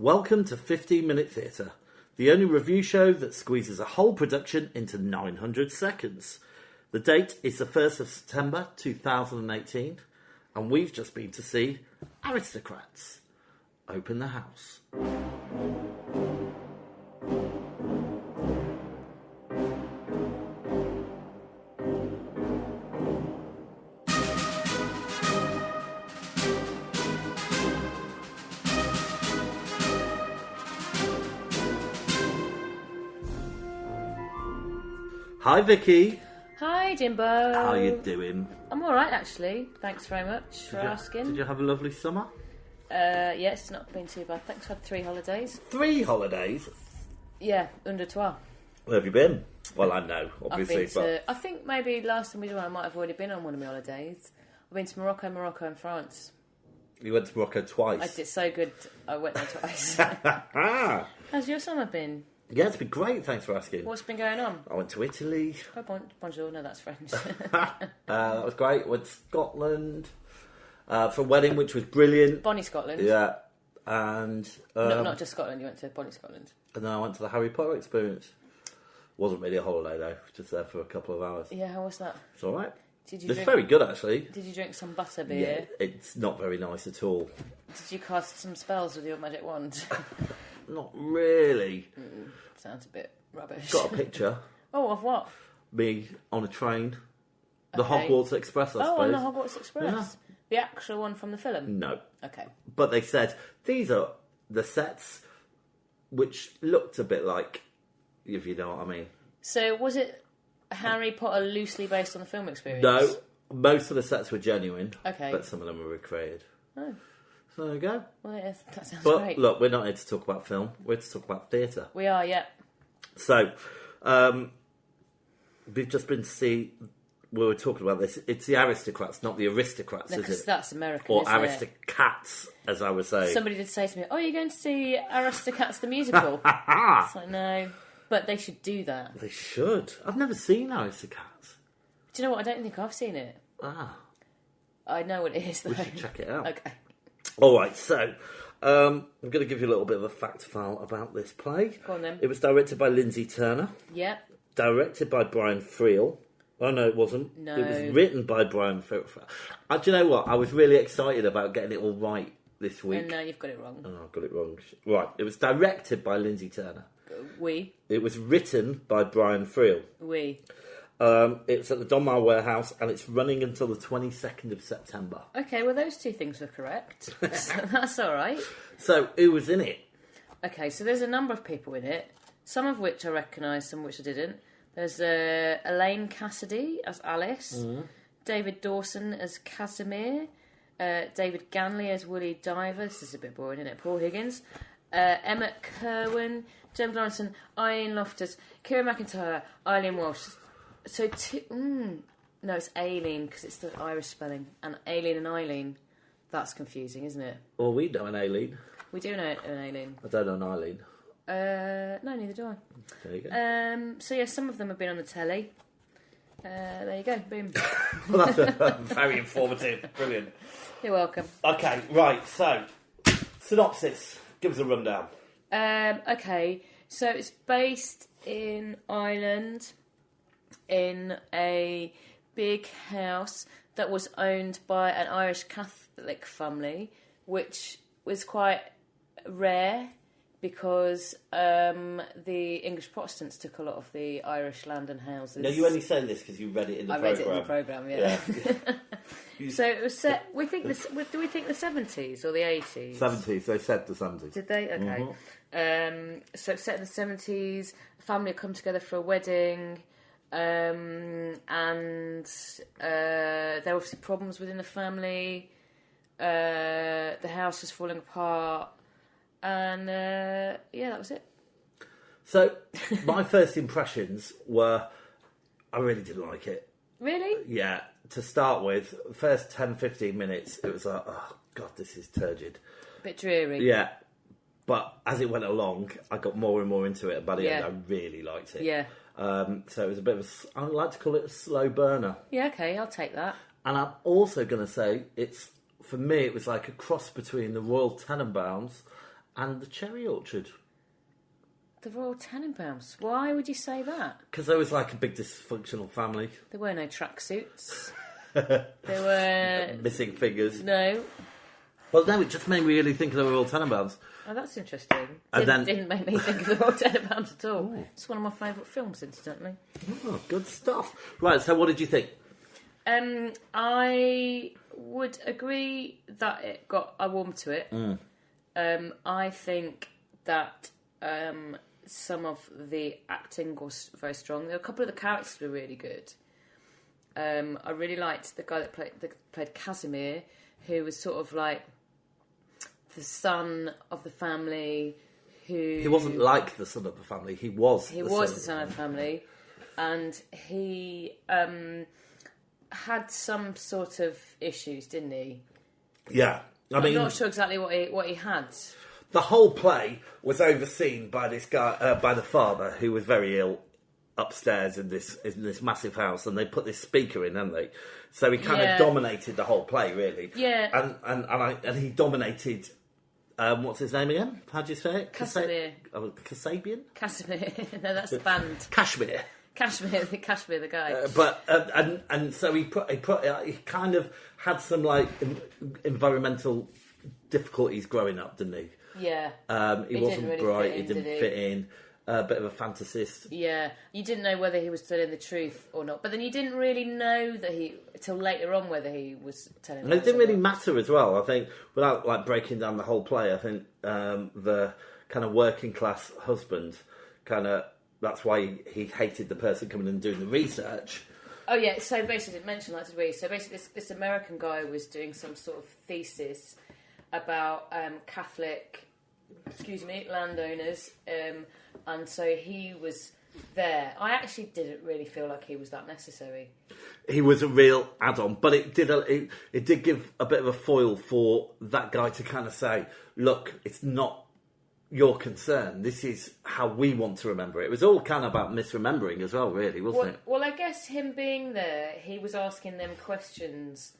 Welcome to 15 Minute Theatre, the only review show that squeezes a whole production into 900 seconds. The date is the 1st of September 2018, and we've just been to see Aristocrats. Open the house. Hi Vicky. Hi Jimbo. How are you doing? I'm alright actually. Thanks very much for asking. Did you have a lovely summer? Yes, it's not been too bad. Thanks. I've had 3 holidays. 3 holidays? Yeah, under 12. Where have you been? Well, I know, obviously. I think maybe last time we did one I might have already been on one of my holidays. I've been to Morocco and France. You went to Morocco twice? I did so good. I went there twice. How's your summer been? Yeah, it's been great, thanks for asking. What's been going on? I went to Italy. Oh, bonjour, no, that's French. That was great. Went to Scotland for a wedding, which was brilliant. Bonnie Scotland? Yeah. And no, not just Scotland, you went to Bonnie Scotland. And then I went to the Harry Potter experience. Wasn't really a holiday, though. Just there for a couple of hours. Yeah, how was that? It's all right. It's very good, actually. Did you drink some butter beer? Yeah, it's not very nice at all. Did you cast some spells with your magic wand? Not really. Sounds a bit rubbish. Got a picture. Oh, of what? Me on a train. The Okay. Hogwarts Express, I suppose. Oh, on the Hogwarts Express. Yeah. The actual one from the film? No. Okay. But they said, these are the sets which looked a bit like, if you know what I mean. So was it Harry Potter loosely based on the film experience? No, most of the sets were genuine. Okay. But some of them were recreated. Oh. So there you go. Well, that sounds But great. look, we're not here to talk about film. We're here to talk about theatre. We are, yeah. So, we've just been to see... We were talking about this. It's the Aristocrats, not the Aristocrats, No, is because it? that's American, Or isn't it? Aristocats, as I was saying. Somebody did say to me, oh, you're going to see Aristocats the musical? It's like, no. But they should do that. They should. I've never seen Aristocats. Do you know what? I don't think I've seen it. Ah. I know what it is, though. We should check it out. Okay. All right, so I'm going to give you a little bit of a fact file about this play. Go on then. It was directed by Lindsay Turner. Yeah. Directed by Brian Friel. Oh, no, it wasn't. No. It was written by Brian Friel. Do you know what? I was really excited about getting it all right this week. And now you've got it wrong. Oh, I got it wrong. Right, it was directed by Lindsay Turner. We. It was written by Brian Friel. We. It's at the Donmar Warehouse, and it's running until the 22nd of September. Okay, well, those 2 things were correct. That's all right. So, who was in it? Okay, so there's a number of people in it, some of which I recognised, some of which I didn't. There's Elaine Cassidy as Alice, David Dawson as Casimir, David Ganley as Willie Diver. This is a bit boring, isn't it? Paul Higgins, Emmett Kerwin, Jem Lawrenson, Eileen Loftus, Kira McIntyre, Eileen Walsh. So, no, it's Aileen because it's the Irish spelling. And Aileen and Eileen, that's confusing, isn't it? Well, we know an Aileen. We do know an Aileen. I don't know an Eileen. No, neither do I. There you go. So, yeah, some of them have been on the telly. There you go, boom. Well, that's very informative. Brilliant. You're welcome. Okay, right, so, synopsis. Give us a rundown. Okay, so it's based in Ireland in a big house that was owned by an Irish Catholic family, which was quite rare because the English Protestants took a lot of the Irish land and houses. Now, you only say this because you read it in the I programme. read it in the programme, yeah. So it was set. Do we think the 70s or the 80s? 70s, they said the 70s. Did they? Okay. So it's set in the 70s. A family had come together for a wedding, and there were obviously problems within the family. The house was falling apart, and yeah, that was it. So, my first impressions were, I really didn't like it. Really? Yeah, to start with, first 10, 15 minutes, it was like, oh, God, this is turgid. A bit dreary. Yeah, but as it went along, I got more and more into it, and by the end, I really liked it. Yeah. So it was a bit of I like to call it a slow burner. Yeah, okay, I'll take that. And I'm also going to say, for me, it was like a cross between the Royal Tenenbaums and the Cherry Orchard. The Royal Tenenbaums. Why would you say that? Because there was like a big dysfunctional family. There were no tracksuits. There were... Missing fingers. No. Well, no, it just made me really think of the Royal Tenenbaums. Oh, that's interesting. And Didn't make me think of the Royal Tenenbaums at all. Ooh. It's one of my favourite films, incidentally. Oh, good stuff. Right, so what did you think? I would agree that I warmed to it. I think that some of the acting was very strong. There were a couple of the characters were really good. I really liked the guy that played Casimir, who was sort of like the son of the family. He wasn't like the son of the family. He was the son of the family, and he had some sort of issues, didn't he? Yeah, I'm not sure exactly what he had. The whole play was overseen by this guy, by the father, who was very ill upstairs in this massive house, and they put this speaker in, hadn't they? So he kind of dominated the whole play, really. Yeah. And he dominated. What's his name again? How do you say it? Kasimir. Kasabian? Casimir. No, that's the band. Kashmir. Kashmir, the guy. And so he kind of had some like environmental difficulties growing up, didn't he? Yeah. He wasn't really bright. He didn't fit in. A bit of a fantasist. Yeah, you didn't know whether he was telling the truth or not, but then you didn't really know that till later on whether he was telling. And it didn't really matter as well. I think, without like breaking down the whole play, I think the kind of working class husband that's why he hated the person coming in and doing the research. Oh yeah, so basically, didn't mention that, did we? So basically, this American guy was doing some sort of thesis about Catholic, landowners, and so he was there. I actually didn't really feel like he was that necessary. He was a real add-on, but it did give a bit of a foil for that guy to kind of say, look, it's not your concern. This is how we want to remember it. It was all kind of about misremembering as well, really, wasn't it? Well, I guess him being there, he was asking them questions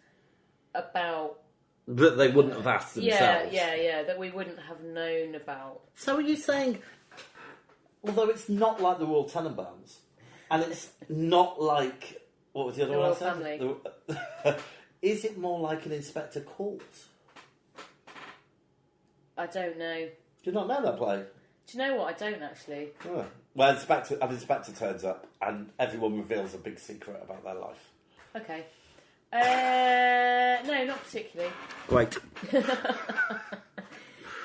about... that they wouldn't have asked themselves. Yeah, that we wouldn't have known about. So are you saying, although it's not like the Royal Tenenbaums, and it's not like, what was the other one I said? Family. Is it more like an Inspector Calls? I don't know. Do you not know that play? Do you know what? I don't actually. Oh. Well, an inspector turns up and everyone reveals a big secret about their life. Okay. No, not particularly. Great. There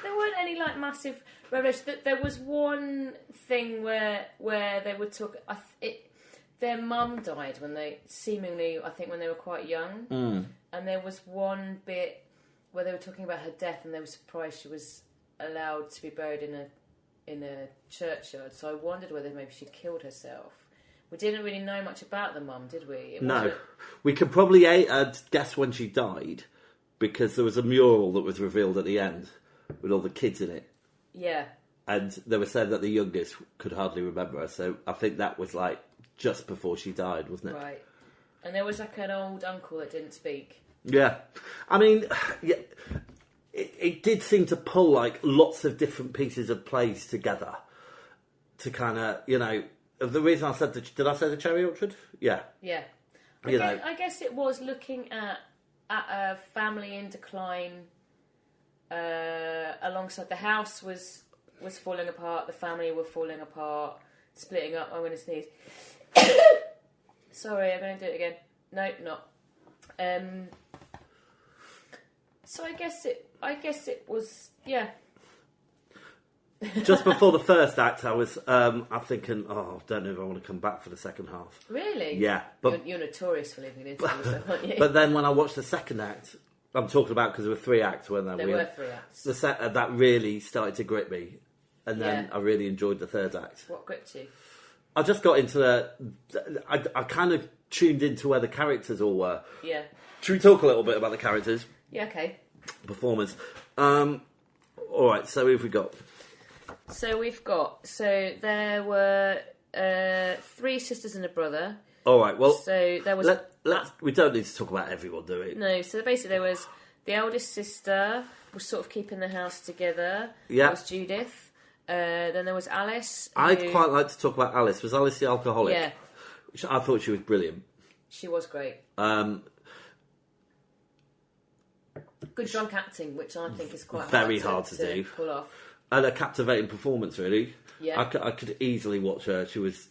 weren't any like massive revelations. There was one thing where they would talk. Their mum died when they when they were quite young, and there was one bit where they were talking about her death, and they were surprised she was allowed to be buried in a churchyard. So I wondered whether maybe she'd killed herself. We didn't really know much about the mum, did we? No. We could probably guess when she died, because there was a mural that was revealed at the end with all the kids in it. Yeah. And they were saying that the youngest could hardly remember her, so I think that was like just before she died, wasn't it? Right. And there was like an old uncle that didn't speak. Yeah. I mean, yeah, it did seem to pull like lots of different pieces of plays together to kind of, the reason I said, did I say the Cherry Orchard? Yeah. Yeah. I guess it was looking at a family in decline alongside the house was falling apart, the family were falling apart, splitting up. I'm going to sneeze. Sorry, I'm going to do it again. No, not. So I guess it was, yeah. Just before the first act, I was I'm thinking, I don't know if I want to come back for the second half. Really? Yeah. But you're notorious for leaving it into, aren't you? But then when I watched the second act, I'm talking about because there were 3 acts, weren't there? There were 3 acts. That really started to grip me. And then I really enjoyed the third act. What gripped you? I just got into I kind of tuned into where the characters all were. Yeah. Should we talk a little bit about the characters? Yeah, okay. Performers. All right, so who have we got? So there were 3 sisters and a brother. All right, well, so there was. We don't need to talk about everyone, do we? No, so basically The eldest sister was sort of keeping the house together. Yeah. That was Judith. Then there was Alice. I'd quite like to talk about Alice. Was Alice the alcoholic? Yeah. I thought she was brilliant. She was great. Good drunk acting, which I think is quite very hard to do. Pull off. And a captivating performance, really. Yeah. I could easily watch her. She was...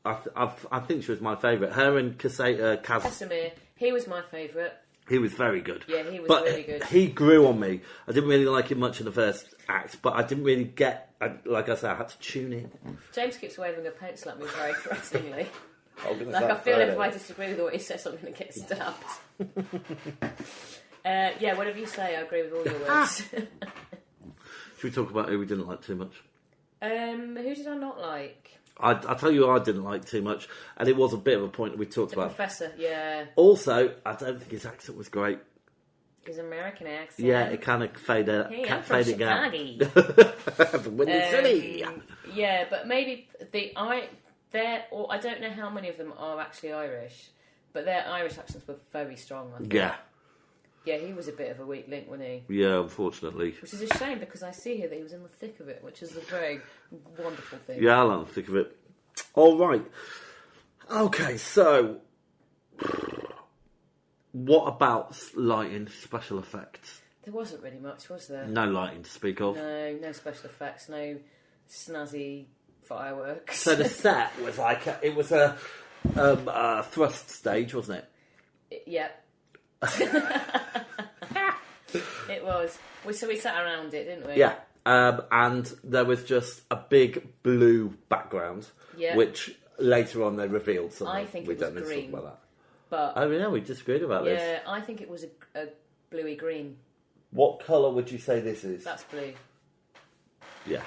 I think she was my favourite. Her and Casimir. He was my favourite. He was very good. Yeah, he was really good. He grew on me. I didn't really like him much in the first act, but I didn't really get... like I said, I had to tune in. James keeps waving a pencil at me very threateningly. Like I feel like if I disagree with what he says, I'm going to get stabbed. Yeah, whatever you say, I agree with all your words. Should we talk about who we didn't like too much? Who did I not like? I'll tell you who I didn't like too much, and it was a bit of a point that we talked The about. Professor, yeah. Also, I don't think his accent was great. His American accent. Yeah, it kind of faded, Hey, I'm from faded out. Chicago. The Windy City. Yeah, but maybe I don't know how many of them are actually Irish, but their Irish accents were very strong. I think. Yeah. Yeah, he was a bit of a weak link, wasn't he? Yeah, unfortunately. Which is a shame because I see here that he was in the thick of it, which is a very wonderful thing. Yeah, I like the thick of it. All right. Okay, so what about lighting, special effects? There wasn't really much, was there? No lighting to speak of. No special effects, no snazzy fireworks. So the set was like it was a thrust stage, wasn't it? Yeah. It was. So we sat around it, didn't we? Yeah. And there was just a big blue background, Yeah. which later on they revealed something. I think we it was don't need to green. talk about that. But Oh yeah, we disagreed about this. yeah, I think it was a bluey green. What colour would you say this is? That's blue. Yeah.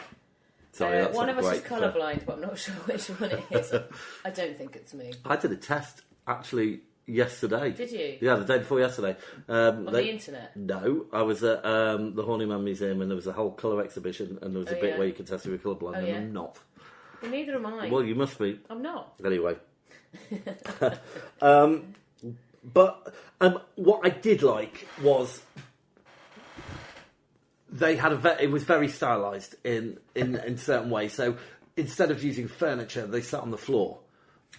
Sorry, that's one not of us great is colourblind, but I'm not sure which one it is. I don't think it's me. I did a test actually yesterday. Did you? Yeah, the day before yesterday. On the internet? No, I was at the Horniman Museum and there was a whole colour exhibition and there was a bit yeah. where you could test if you're colourblind and yeah. I'm not. Well, neither am I. Well, you must be. I'm not. Anyway. But what I did like was they had it was very stylised in certain ways. So instead of using furniture, they sat on the floor.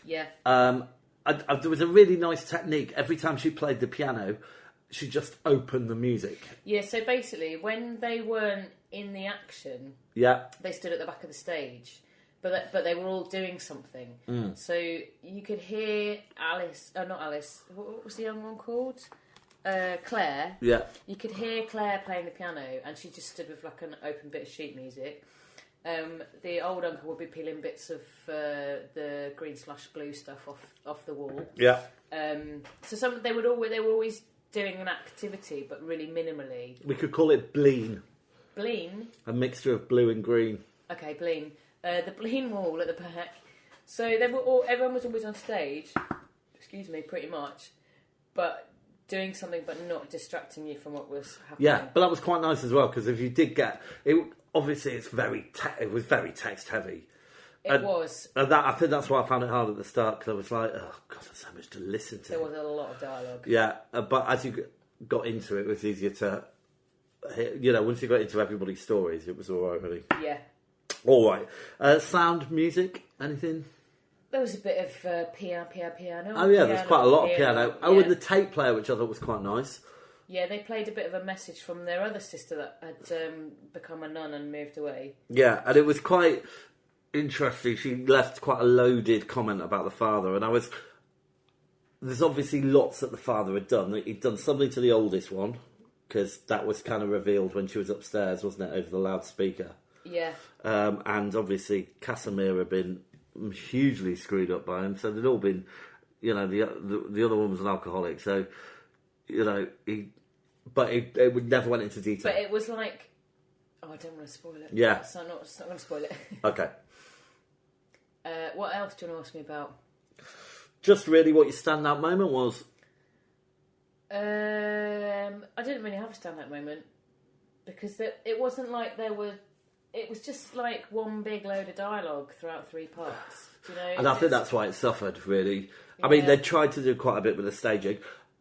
Yeah. There was a really nice technique. Every time she played the piano, she just opened the music. Yeah, so basically, when they weren't in the action, Yeah. they stood at the back of the stage, but they were all doing something. So you could hear not Alice, what was the young one called? Claire. Yeah. You could hear Claire playing the piano, and she just stood with like an open bit of sheet music. The old uncle would be peeling bits of the green/blue stuff off the wall. Yeah. So they were always doing an activity, but really minimally. We could call it bleen. Bleen. A mixture of blue and green. Okay, bleen. The bleen wall at the back. So everyone was always on stage. Excuse me, pretty much, but doing something, but not distracting you from what was happening. Yeah, but that was quite nice as well because if you did get it, obviously it was very text heavy. It was. And I think that's why I found it hard at the start because I was like, oh god, there's so much to listen to. There was a lot of dialogue. Yeah, but as you got into it, it was easier to, once you got into everybody's stories, it was all right, really. Yeah. All right. Sound, music, anything? There was a bit of piano. Oh yeah, there's quite a lot of piano. Oh, yeah. and the tape player, which I thought was quite nice. Yeah, they played a bit of a message from their other sister that had become a nun and moved away. Yeah, and it was quite interesting. She left quite a loaded comment about the father, and there's obviously lots that the father had done. He'd done something to the oldest one, because that was kind of revealed when she was upstairs, wasn't it, over the loudspeaker? Yeah. And obviously Casimir had been hugely screwed up by him, so they'd all been, the other one was an alcoholic, so, it never went into detail. But it was like, I don't want to spoil it. Yeah. So I'm not going to spoil it. Okay. What else do you want to ask me about? Just really what your standout moment was. I didn't really have a standout moment because it wasn't like there were. It was just like one big load of dialogue throughout 3 parts. Do you know? And I think that's why it suffered, really. I Yeah. mean, they tried to do quite a bit with the staging.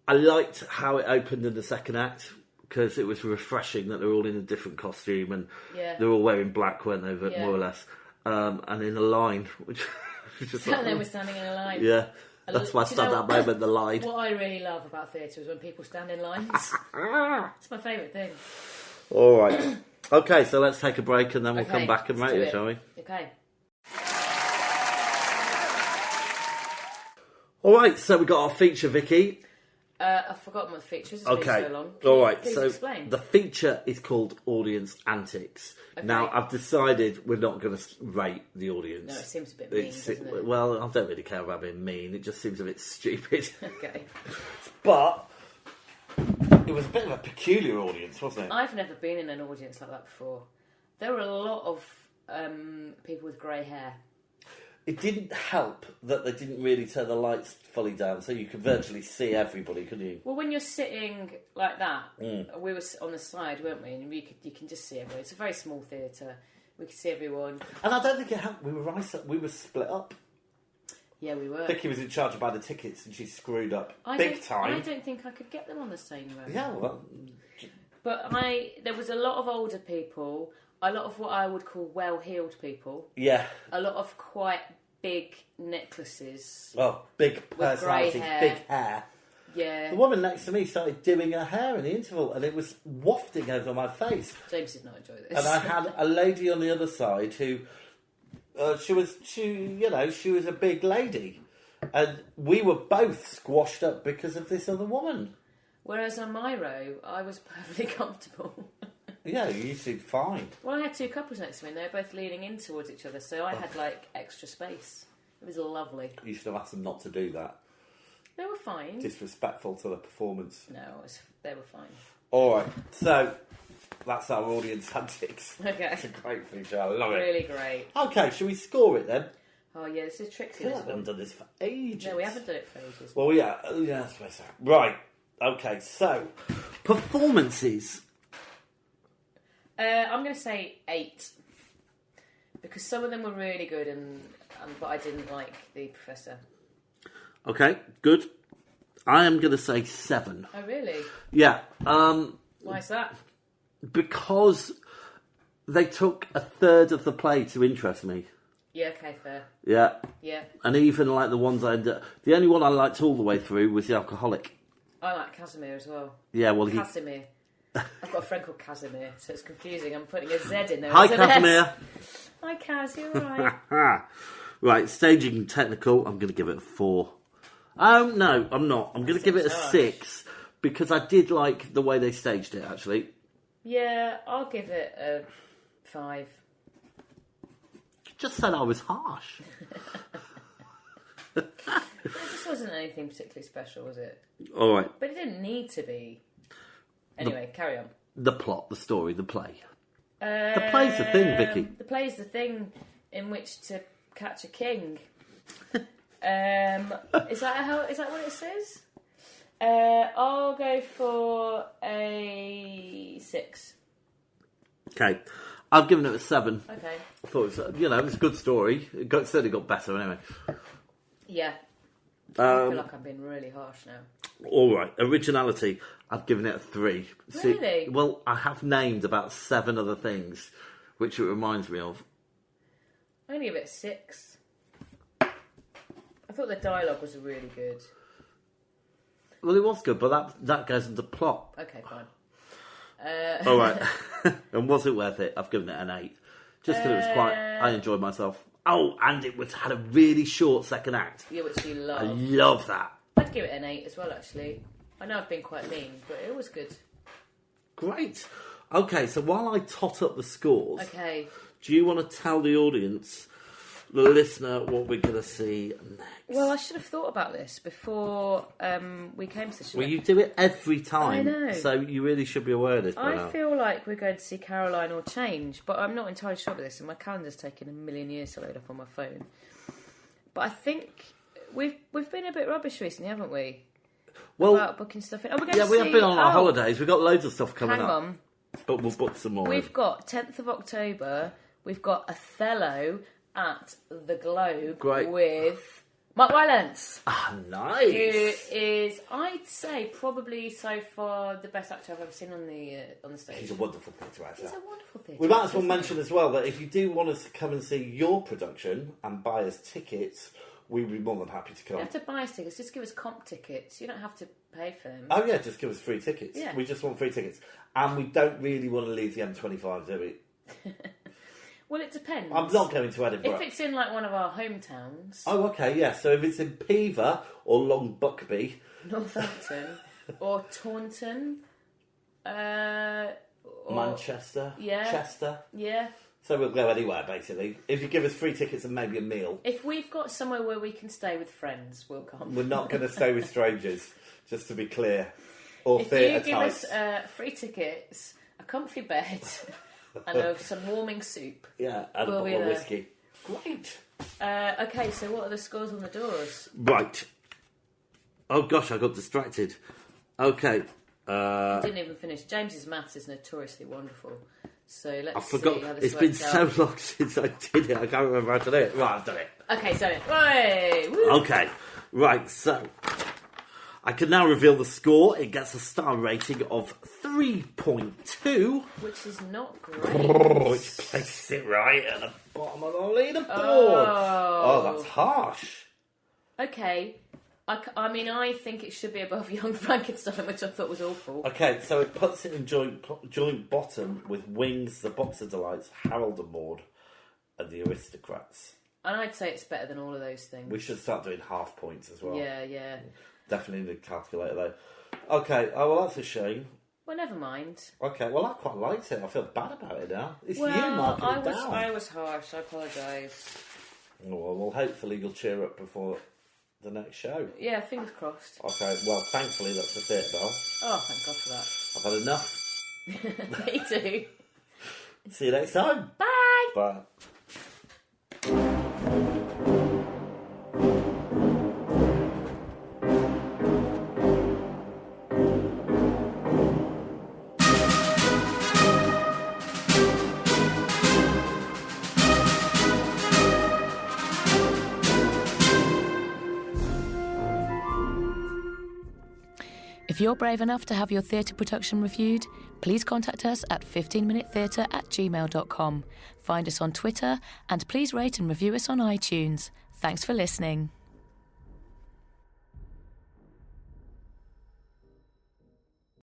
I liked how it opened in the second act, because it was refreshing that they're all in a different costume and Yeah. they're all wearing black, weren't they, Yeah. more or less, and in a line, which was just And then we're standing in a line. yeah. That's why I Do you started know that moment, the line. What I really love about theatre is when people stand in lines. It's my favourite thing. All right. Okay, so let's take a break and then we'll Okay, come back and let's rate do it, shall we? Okay. All right, so we got our feature, Vicky. I've forgotten what the feature is. It's Okay. been so long. All right. Please So explain. the feature is called Audience Antics. Okay. Now I've decided we're not going to rate the audience. No, it seems a bit mean, doesn't it? Well, I don't really care about being mean. It just seems a bit stupid. Okay. But it was a bit of a peculiar audience, wasn't it? I've never been in an audience like that before. There were a lot of people with grey hair. It didn't help that they didn't really turn the lights fully down, so you could virtually see everybody, couldn't you? Well, when you're sitting like that, we were on the side, weren't we? And you can just see everyone. It's a very small theatre. We could see everyone. And I don't think it helped. We were split up. Yeah, we were. Vicky was in charge of buying the tickets, and she screwed up I big time. I don't think I could get them on the same row. Yeah, well, But there was a lot of older people, a lot of what I would call well-heeled people, yeah. a lot of quite big necklaces. Well, big grey personality, hair. big hair. Yeah. The woman next to me started doing her hair in the interval, and it was wafting over my face. James did not enjoy this. And I had a lady on the other side who, she was a big lady, and we were both squashed up because of this other woman. Whereas on my row, I was perfectly comfortable. Yeah, you seemed fine. Well, I had two couples next to me, and they were both leaning in towards each other, so I had extra space. It was lovely. You should have asked them not to do that. They were fine. Disrespectful to the performance. No, they were fine. All right, so that's our audience antics. Okay. It's a great feature. I love it. Really great. Okay, shall we score it then? Oh yeah, this is tricky. I This haven't one. done this for ages. No, we haven't done it for ages. Well, yeah, I suppose so. Right. Okay, so performances. I'm going to say 8 because some of them were really good, but I didn't like the professor. Okay, good. I am going to say 7. Oh really? Yeah. Why is that? Because they took a third of the play to interest me. Yeah. Okay. Fair. Yeah. Yeah. And even like the ones the only one I liked all the way through was the alcoholic. I like Casimir as well. Yeah. Well, Casimir. I've got a friend called Casimir, so it's confusing. I'm putting a Z in there. Hi, It's an S. Casimir. Hi, Cas. You're right. Right, staging and technical, I'm going to give it a 4. No, I'm not. I'm going to give it a harsh. 6 because I did like the way they staged it, actually. Yeah, I'll give it a 5. You just said I was harsh. It just wasn't anything particularly special, was it? All right. But it didn't need to be. Anyway, carry on. The plot, the story, the play. The play's the thing, Vicky. The play's the thing in which to catch a king. Is that what it says? I'll go for a 6. Okay. I've given it a 7. Okay. I thought it was, it was a good story. It certainly got better anyway. Yeah. I feel like I'm being really harsh now. All right. Originality, I've given it a 3. Really? Well, I have named about 7 other things, which it reminds me of. I'm going to give it a 6. I thought the dialogue was really good. Well, it was good, but that goes into plot. Okay, fine. All right. And was it worth it? I've given it an 8. Just because it was I enjoyed myself. Oh, and it had a really short second act. Yeah, which you I love. love that. I'd give it an 8 as well, actually. I know I've been quite mean, but it was good. Great. Okay, so while I tot up the scores, Okay. do you want to tell the audience, the listener, what we're going to see next? Well, I should have thought about this before we came to this. Well, you do it every time. I know. So you really should be aware of this by now. I feel like we're going to see Caroline or Change, but I'm not entirely sure of this, and my calendar's taken a million years to load up on my phone. But I think we've been a bit rubbish recently, haven't we? Well, About booking stuff in. Oh, we're going yeah, to we see... have been on our holidays. We've got loads of stuff coming Hang up. on. But we'll book some more. We've got 10th of October. We've got Othello at the Globe Great. with Mark Rylance. Ah, Who nice. is, I'd say, probably so far the best actor I've ever seen on the stage. He's a wonderful theatre actor. He's a wonderful theatre We might as well actor, mention as well that if you do want us to come and see your production and buy us tickets, we'd be more than happy to You come. don't have to buy us tickets, just give us comp tickets. You don't have to pay for them. Oh yeah, just give us free tickets. Yeah. We just want free tickets. And we don't really want to leave the M25, do we? Well, it depends. I'm not going to Edinburgh. If it's in like one of our hometowns, Oh, okay, yeah. So if it's in Pever or Long Buckby, Northampton or Taunton, or, Manchester, yeah. Chester. yeah. So we'll go anywhere, basically. If you give us free tickets and maybe a meal. If we've got somewhere where we can stay with friends, we'll come. We're not going to stay with strangers, just to be clear. Or If theatre you give types. us free tickets, a comfy bed, and some warming soup. Yeah, and We'll a be bottle of there. whiskey. Great. Okay, so what are the scores on the doors? Right. Oh gosh, I got distracted. Okay. I didn't even finish. James's maths is notoriously wonderful. So let's I see forgot. how this It's been works so out. long since I did it. I can't remember how to do it. Right, I've done it. Okay, so right. Woo. Okay. Right, so I can now reveal the score. It gets a star rating of 3.2. Which is not great. Which places it right at the bottom of the leaderboard. Oh, that's harsh. Okay. I mean, I think it should be above Young Frankenstein, which I thought was awful. Okay, so it puts it in joint bottom with Wings, The Boxer Delights, Harold and Maude, and The Aristocrats. And I'd say it's better than all of those things. We should start doing half points as well. Yeah. Definitely need a calculator though. Okay, oh well, that's a shame. Well, never mind. Okay, well I quite liked it. I feel bad about it now. It's Well, you marking I it was down. I was harsh. I apologise. Oh, well, hopefully you'll cheer up before the next show. Yeah, fingers crossed. Okay, well, thankfully that's the theatre bell. Oh, thank God for I've had enough. that. Me too. See you next time. Bye. Bye. If you're brave enough to have your theatre production reviewed, please contact us at 15minutetheatre@gmail.com. Find us on Twitter and please rate and review us on iTunes. Thanks for listening.